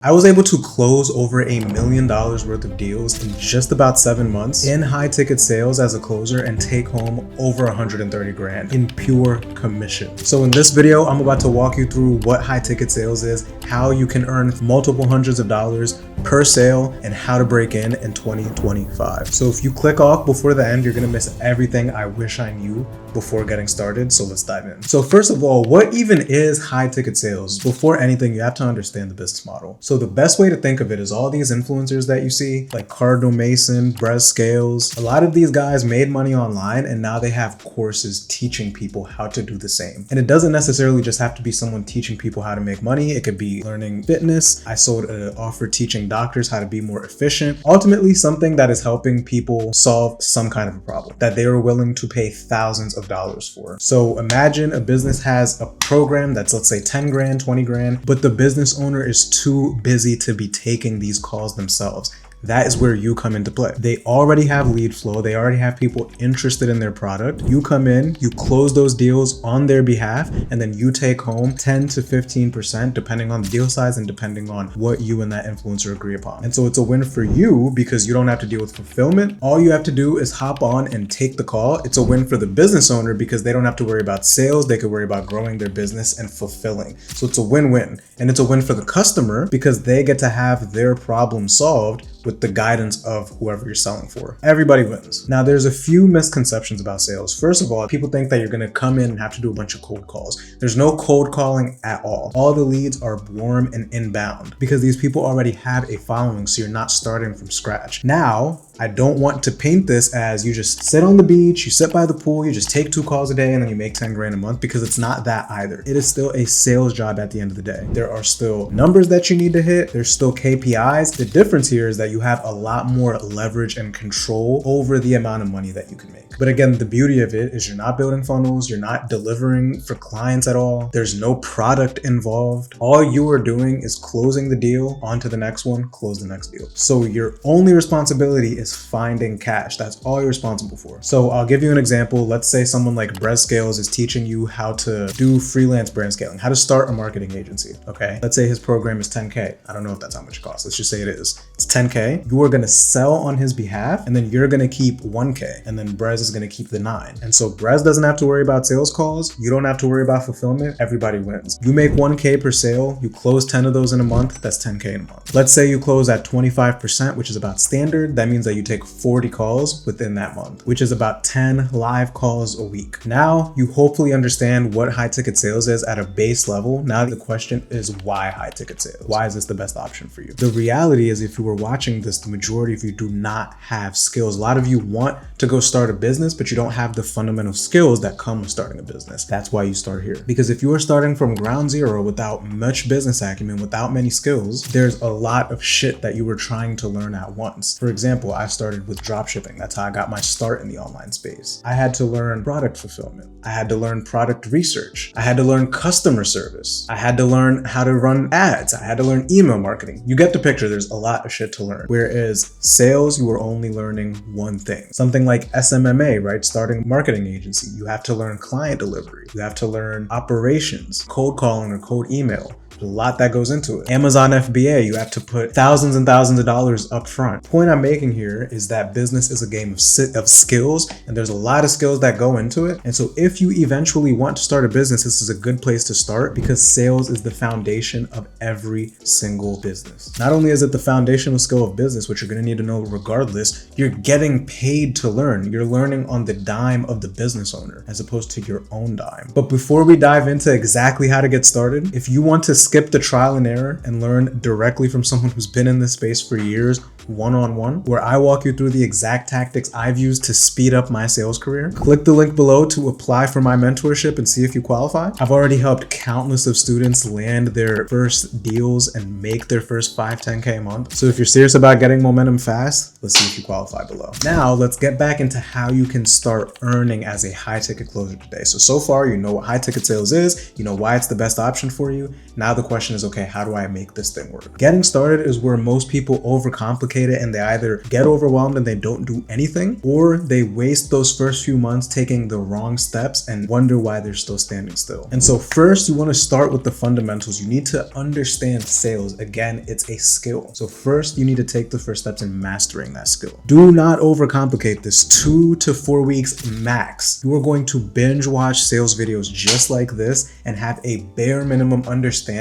I was able to close over $1 million worth of deals in just about 7 months in high ticket sales as a closer and take home over 130 grand in pure commission. So in this video, I'm about to walk you through what high ticket sales is, how you can earn multiple hundreds of dollars per sale, and how to break in 2025. So if you click off before the end, you're gonna miss everything I wish I knew before getting started. So let's dive in. So first of all, what even is high ticket sales? Before anything, you have to understand the business model. So the best way to think of it is all these influencers that you see, like Cardinal Mason, Brez Scales, a lot of these guys made money online and now they have courses teaching people how to do the same. And it doesn't necessarily just have to be someone teaching people how to make money. It could be learning fitness. I sold an offer teaching doctors how to be more efficient. Ultimately, something that is helping people solve some kind of a problem that they are willing to pay thousands of dollars for. So imagine a business has a program that's, let's say, 10 grand, 20 grand, but the business owner is too busy to be taking these calls themselves. That is where you come into play. They already have lead flow. They already have people interested in their product. You come in, you close those deals on their behalf, and then you take home 10 to 15% depending on the deal size and depending on what you and that influencer agree upon. And so it's a win for you because you don't have to deal with fulfillment. All you have to do is hop on and take the call. It's a win for the business owner because they don't have to worry about sales. They could worry about growing their business and fulfilling. So it's a win-win. And it's a win for the customer because they get to have their problem solved with the guidance of whoever you're selling for. Everybody wins. Now, there's a few misconceptions about sales. First of all, people think that you're gonna come in and have to do a bunch of cold calls. There's no cold calling at all. All the leads are warm and inbound because these people already have a following, so you're not starting from scratch. Now, I don't want to paint this as you just sit on the beach, you sit by the pool, you just take 2 calls a day and then you make 10 grand a month, because it's not that either. It is still a sales job at the end of the day. There are still numbers that you need to hit. There's still KPIs. The difference here is that you have a lot more leverage and control over the amount of money that you can make. But again, the beauty of it is you're not building funnels, you're not delivering for clients at all. There's no product involved. All you are doing is closing the deal, on to the next one, close the next deal. So your only responsibility is finding cash. That's all you're responsible for. So I'll give you an example. Let's say someone like Brez Scales is teaching you how to do freelance brand scaling, how to start a marketing agency, okay? Let's say his program is 10K. I don't know if that's how much it costs. Let's just say it is. It's 10K. You are gonna sell on his behalf, and then you're gonna keep 1K, and then Brez is gonna keep the 9. And so Brez doesn't have to worry about sales calls. You don't have to worry about fulfillment. Everybody wins. You make 1K per sale. You close 10 of those in a month. That's 10K in a month. Let's say you close at 25%, which is about standard. That means that you take 40 calls within that month, which is about 10 live calls a week. Now you hopefully understand what high ticket sales is at a base level. Now the question is, why high ticket sales? Why is this the best option for you? The reality is, if you were watching this, the majority of you do not have skills. A lot of you want to go start a business, but you don't have the fundamental skills that come with starting a business. That's why you start here. Because if you are starting from ground zero without much business acumen, without many skills, there's a lot of shit that you were trying to learn at once. For example, I started with dropshipping. That's how I got my start in the online space. I had to learn product fulfillment. I had to learn product research. I had to learn customer service. I had to learn how to run ads. I had to learn email marketing. You get the picture. There's a lot of shit to learn. Whereas sales, you are only learning one thing. Something like SMMA, right? Starting a marketing agency. You have to learn client delivery. You have to learn operations, cold calling or cold email. A lot that goes into it. Amazon FBA, you have to put thousands and thousands of dollars up front. The point I'm making here is that business is a game of skills, and there's a lot of skills that go into it. And so if you eventually want to start a business, this is a good place to start because sales is the foundation of every single business. Not only is it the foundational skill of business, which you're going to need to know regardless, you're getting paid to learn. You're learning on the dime of the business owner as opposed to your own dime. But before we dive into exactly how to get started, if you want to skip the trial and error and learn directly from someone who's been in this space for years, one-on-one, where I walk you through the exact tactics I've used to speed up my sales career, click the link below to apply for my mentorship and see if you qualify. I've already helped countless of students land their first deals and make their first 5-10K a month. So if you're serious about getting momentum fast, let's see if you qualify below. Now let's get back into how you can start earning as a high ticket closer today. So far you know what high ticket sales is, you know why it's the best option for you. Now Now the question is, okay, how do I make this thing work? Getting started is where most people overcomplicate it, and they either get overwhelmed and they don't do anything, or they waste those first few months taking the wrong steps and wonder why they're still standing still. And so first, you want to start with the fundamentals. You need to understand sales. Again, it's a skill. So first, you need to take the first steps in mastering that skill. Do not overcomplicate this. 2 to 4 weeks max. You are going to binge watch sales videos just like this and have a bare minimum understanding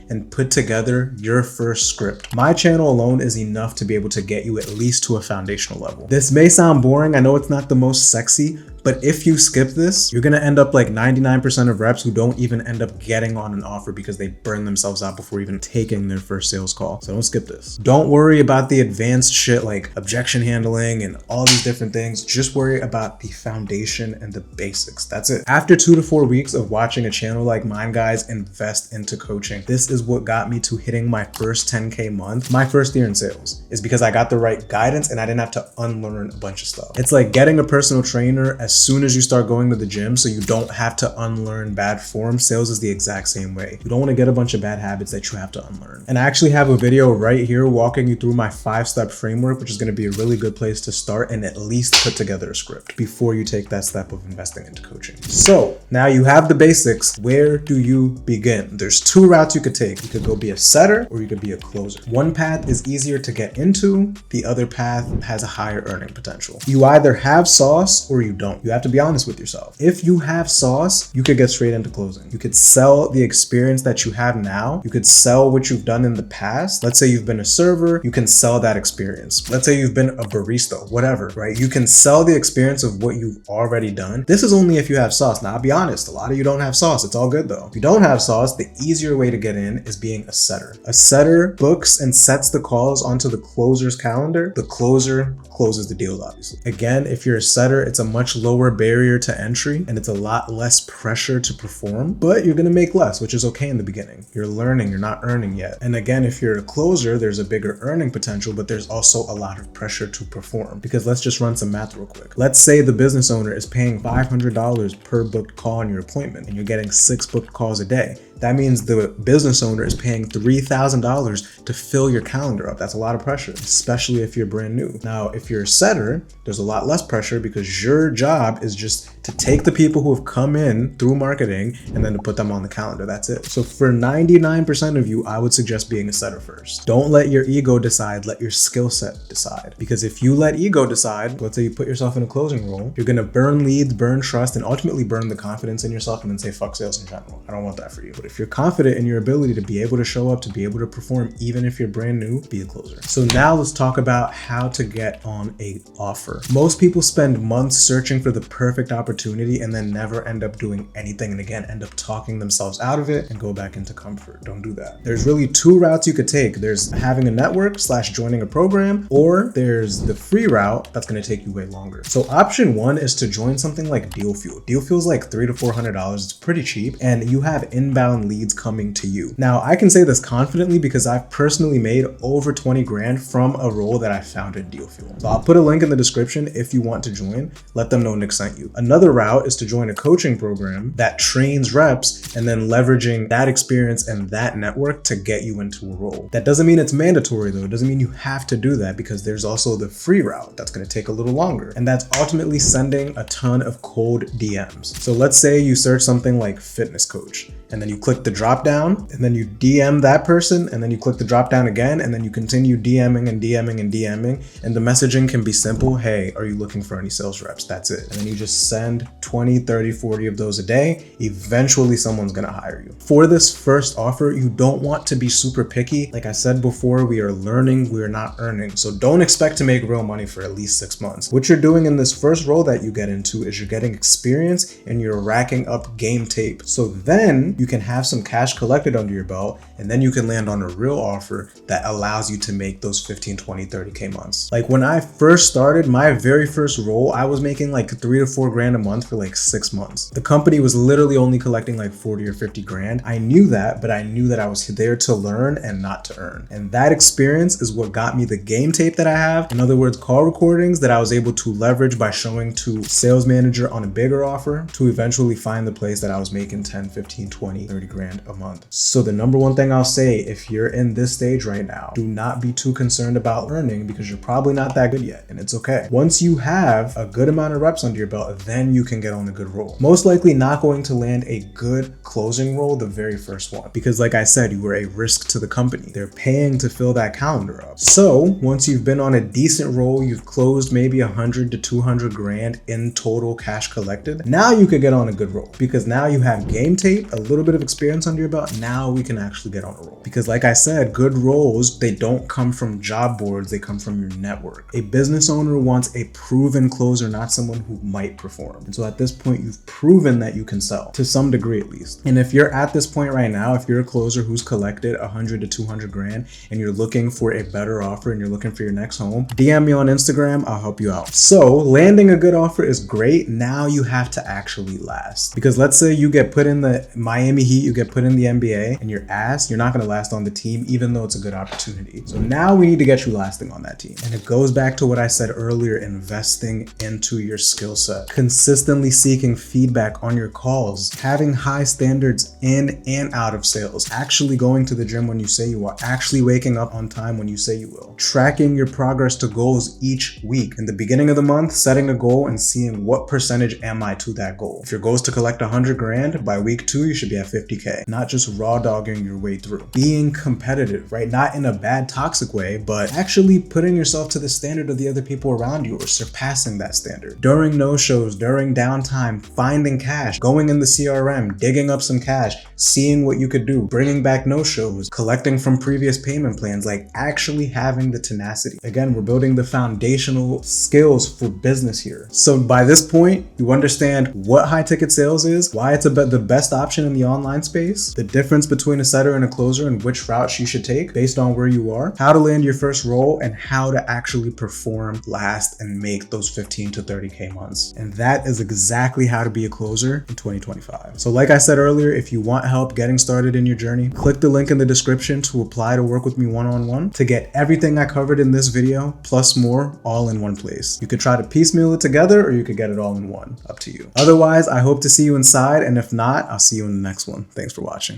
and put together your first script. My channel alone is enough to be able to get you at least to a foundational level. This may sound boring. I know it's not the most sexy, but if you skip this, you're gonna end up like 99% of reps who don't even end up getting on an offer because they burn themselves out before even taking their first sales call. So don't skip this. Don't worry about the advanced shit like objection handling and all these different things. Just worry about the foundation and the basics. That's it. After 2 to 4 weeks of watching a channel like mine, guys, invest into coaching. This is what got me to hitting my first 10K month, my first year in sales, is because I got the right guidance and I didn't have to unlearn a bunch of stuff. It's like getting a personal trainer as soon as you start going to the gym so you don't have to unlearn bad form. Sales is the exact same way. You don't want to get a bunch of bad habits that you have to unlearn. And I actually have a video right here walking you through my 5-step framework, which is going to be a really good place to start and at least put together a script before you take that step of investing into coaching. So now you have the basics. Where do you begin? There's 2 routes you could take. You could go be a setter or you could be a closer. One path is easier to get into. The other path has a higher earning potential. You either have sauce or you don't. You have to be honest with yourself. If you have sauce, you could get straight into closing. You could sell the experience that you have now. You could sell what you've done in the past. Let's say you've been a server, you can sell that experience. Let's say you've been a barista, whatever, right? You can sell the experience of what you've already done. This is only if you have sauce. Now, I'll be honest, a lot of you don't have sauce. It's all good though. If you don't have sauce, the easier way to get in is being a setter. A setter books and sets the calls onto the closer's calendar. The closer closes the deals, obviously. Again, if you're a setter, it's a much lower barrier to entry and it's a lot less pressure to perform, but you're gonna make less, which is okay in the beginning. You're learning, you're not earning yet. And again, if you're a closer, there's a bigger earning potential, but there's also a lot of pressure to perform, because let's just run some math real quick. Let's say the business owner is paying $500 per booked call on your appointment and you're getting 6 booked calls a day. That means the business owner is paying $3,000 to fill your calendar up. That's a lot of pressure, especially if you're brand new. Now, if you're a setter, there's a lot less pressure because your job is just to take the people who have come in through marketing and then to put them on the calendar. That's it. So for 99% of you, I would suggest being a setter first. Don't let your ego decide, let your skill set decide. Because if you let ego decide, let's say you put yourself in a closing role, you're gonna burn leads, burn trust, and ultimately burn the confidence in yourself and then say, fuck sales in general. I don't want that for you. But if you're confident in your ability to be able to show up, to be able to perform, even if you're brand new, be a closer. So now let's talk about how to get on a offer. Most people spend months searching for the perfect opportunity and then never end up doing anything, and again, end up talking themselves out of it and go back into comfort. Don't do that. There's really 2 routes you could take. There's having a network / joining a program, or there's the free route that's going to take you way longer. So option 1 is to join something like Deal Fuel. Deal Fuel is like $300 to $400. It's pretty cheap and you have inbound leads coming to you. Now, I can say this confidently because I've personally made over 20 grand from a role that I found in Deal Fuel. So I'll put a link in the description if you want to join. Let them know Nick sent you. Another route is to join a coaching program that trains reps and then leveraging that experience and that network to get you into a role. That doesn't mean it's mandatory though. It doesn't mean you have to do that, because there's also the free route that's going to take a little longer. And that's ultimately sending a ton of cold DMs. So let's say you search something like fitness coach, and then you click the drop down, and then you DM that person, and then you click the drop down again, and then you continue DMing and DMing and DMing. And the messaging can be simple. Hey, are you looking for any sales reps? That's it. And then you just send 20, 30, 40 of those a day. Eventually someone's gonna hire you. For this first offer, you don't want to be super picky. Like I said before, we are learning, we are not earning. So don't expect to make real money for at least 6 months. What you're doing in this first role that you get into is you're getting experience and you're racking up game tape. So then you can have some cash collected under your belt, and then you can land on a real offer that allows you to make those 15, 20, 30K months. Like when I first started my very first role, I was making like 3 to 4 grand a month for like 6 months. The company was literally only collecting like 40 or 50 grand. I knew that, but I knew that I was there to learn and not to earn. And that experience is what got me the game tape that I have. In other words, call recordings that I was able to leverage by showing to sales manager on a bigger offer to eventually find the place that I was making 10, 15, 20, 30 grand a month. So the number one thing I'll say, if you're in this stage right now, do not be too concerned about earning because you're probably not that good yet, and it's okay. Once you have a good amount of reps under your belt, then you can get on a good roll. Most likely not going to land a good closing roll the very first one, because like I said, you were a risk to the company. They're paying to fill that calendar up. So once you've been on a decent roll, you've closed maybe 100 to 200 grand in total cash collected, now you could get on a good roll, because now you have game tape, a little bit of experience under your belt. Now we can actually get on a roll, because like I said, good rolls, they don't come from job boards, they come from your network. A business owner wants a proven closer, not someone who might perform. And so at this point, you've proven that you can sell to some degree at least. And if you're at this point right now, if you're a closer who's collected 100 to 200 grand and you're looking for a better offer and you're looking for your next home, DM me on Instagram, I'll help you out. So landing a good offer is great. Now you have to actually last, because let's say you get put in the Miami Heat, you get put in the NBA and you're ass, you're not going to last on the team, even though it's a good opportunity. So now we need to get you lasting on that team. And it goes back to what I said earlier, investing into your skill set, consistently seeking feedback on your calls, having high standards in and out of sales, actually going to the gym when you say you are, actually waking up on time when you say you will, tracking your progress to goals each week. In the beginning of the month, setting a goal and seeing what percentage am I to that goal. If your goal is to collect 100 grand, by week 2, you should be at 50K, not just raw dogging your way through. Being competitive, right? Not in a bad, toxic way, but actually putting yourself to the standard of the other people around you or surpassing that standard. During no-shows, during downtime, finding cash, going in the CRM, digging up some cash, seeing what you could do, bringing back no-shows, collecting from previous payment plans, like actually having the tenacity. Again, we're building the foundational skills for business here. So by this point, you understand what high ticket sales is, why it's the best option in the online space, the difference between a setter and a closer and which routes you should take based on where you are, how to land your first roll, and how to actually perform, last, and make those 15 to 30K months. And that is exactly how to be a closer in 2025. So like I said earlier, if you want help getting started in your journey, click the link in the description to apply to work with me one-on-one to get everything I covered in this video, plus more, all in one place. You could try to piecemeal it together or you could get it all in one, up to you. Otherwise, I hope to see you inside, and if not, I'll see you in the next one. Thanks for watching.